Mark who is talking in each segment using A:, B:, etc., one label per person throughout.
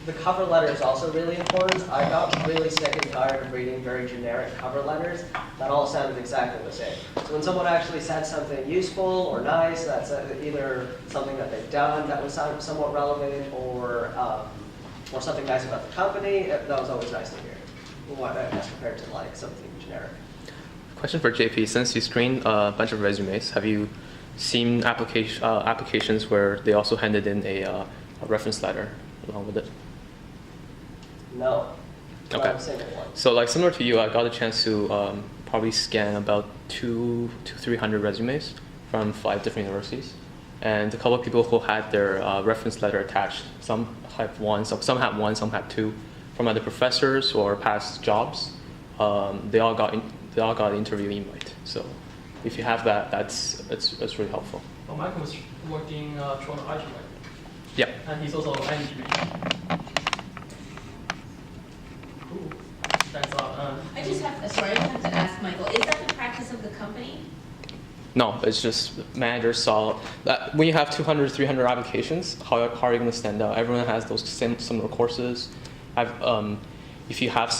A: the cover letter is also really important. I got really sick and tired of reading very generic cover letters that all sounded exactly the same. So when someone actually said something useful or nice, that's either something that they've done that was somewhat relevant, or something nice about the company, that was always nice to hear. As compared to like something generic.
B: Question for JP: since you screened a bunch of resumes, have you seen applications where they also handed in a reference letter along with it?
A: No.
B: Okay.
A: Not a single one.
B: So like similar to you, I got a chance to probably scan about 300 resumes from 5 different universities, and a couple of people who had their reference letter attached. Some had one, some had one, some had 2, from either professors or past jobs. They all got an interview invite. So if you have that, that's really helpful.
C: Well, Michael was working Toronto IT, right?
B: Yeah.
C: And he's also an engineer. Cool. Thanks a lot.
D: I just have to ask Michael, is that the practice of the company?
B: No, it's just managers saw that when you have 200, 300 applications, how are you going to stand out? Everyone has those similar courses. If you have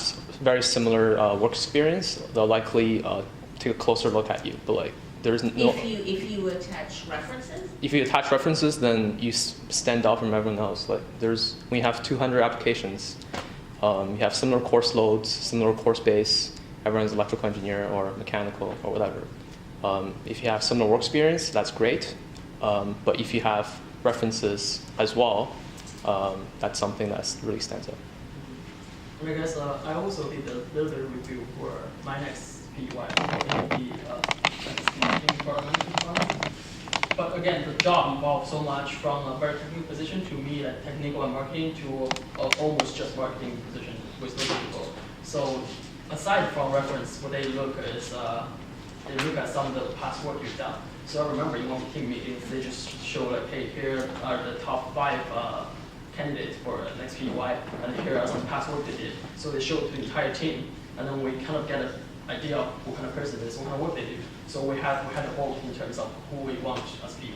B: very similar work experience, they'll likely take a closer look at you. But like, there's no.
D: If you attach references.
B: If you attach references, then you stand out from everyone else. Like, when you have 200 applications, you have similar course loads, similar course base. Everyone's electrical engineer or mechanical or whatever. If you have similar work experience, that's great. But if you have references as well, that's something that really stands out.
C: I guess I also did a little bit of review for my next PEY in the environmental department. But again, the job involved so much, from a very technical position to me, like technical and marketing, to almost just marketing position with those people. So aside from reference, what they look is they look at some of the past work you've done. So I remember in one of the team meetings, they just show like, hey, here are the top 5 candidates for next PEY, and here are some past work they did. So they show it to the entire team, and then we kind of get an idea of what kind of person it is, what kind of work they do. So we had a vote in terms of who we want as PEY.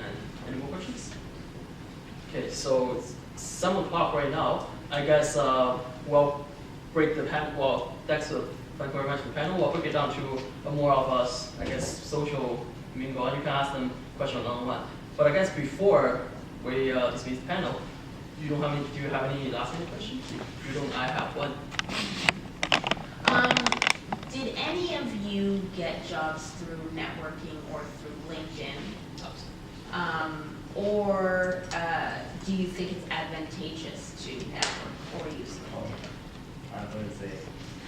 C: And any more questions? Okay, so it's 7 o'clock right now. I guess we'll break the panel. Well, thanks to thank you very much for the panel. We'll break it down to a more of us, I guess, social mingle, and you can ask them questions one-on-one. But I guess before we dismiss the panel, do you have any last minute questions? If you don't, I have one.
D: Did any of you get jobs through networking or through LinkedIn? Or do you think it's advantageous to network or use LinkedIn?
E: I would say,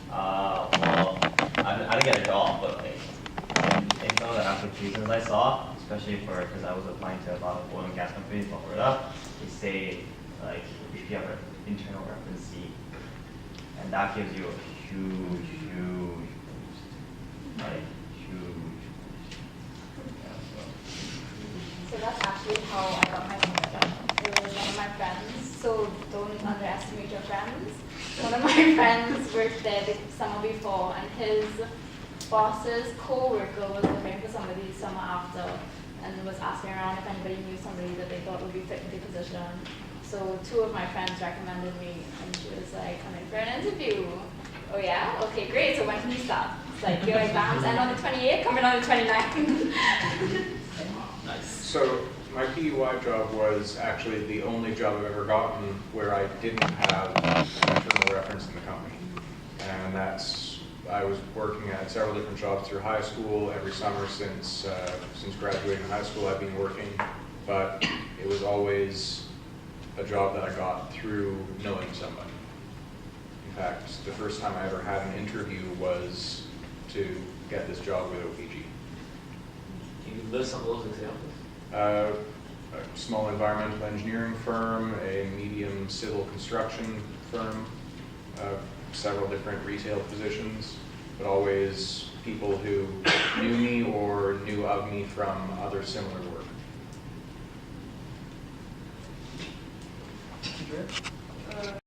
E: well, I didn't get a job, but like, in some of the applications I saw, especially because I was applying to a lot of oil and gas companies in Florida, they say like if you have an internal reference, and that gives you a huge boost, like huge. Yeah,
F: So that's actually how I got my first job. It was one of my friends, so don't underestimate your friends. One of my friends worked there the summer before, and his boss's co-worker was looking for somebody summer after, and was asking around if anybody knew somebody that they thought would be fit for the position. So 2 of my friends recommended me, and she was like, come in for an interview. Oh yeah? Okay, great. So when can you start? It's like, your exams end on the 28th, coming on the 29th.
C: Nice.
G: So my PEY job was actually the only job I've ever gotten where I didn't have an internal reference in the company. And I was working at several different jobs through high school. Every summer since graduating high school, I've been working, but it was always a job that I got through knowing somebody. In fact, the first time I ever had an interview was to get this job with OPG.
H: Can you list some of those examples?
G: A small environmental engineering firm, a medium civil construction firm, several different retail positions, but always people who knew me or knew of me from other similar work.
C: Andrea?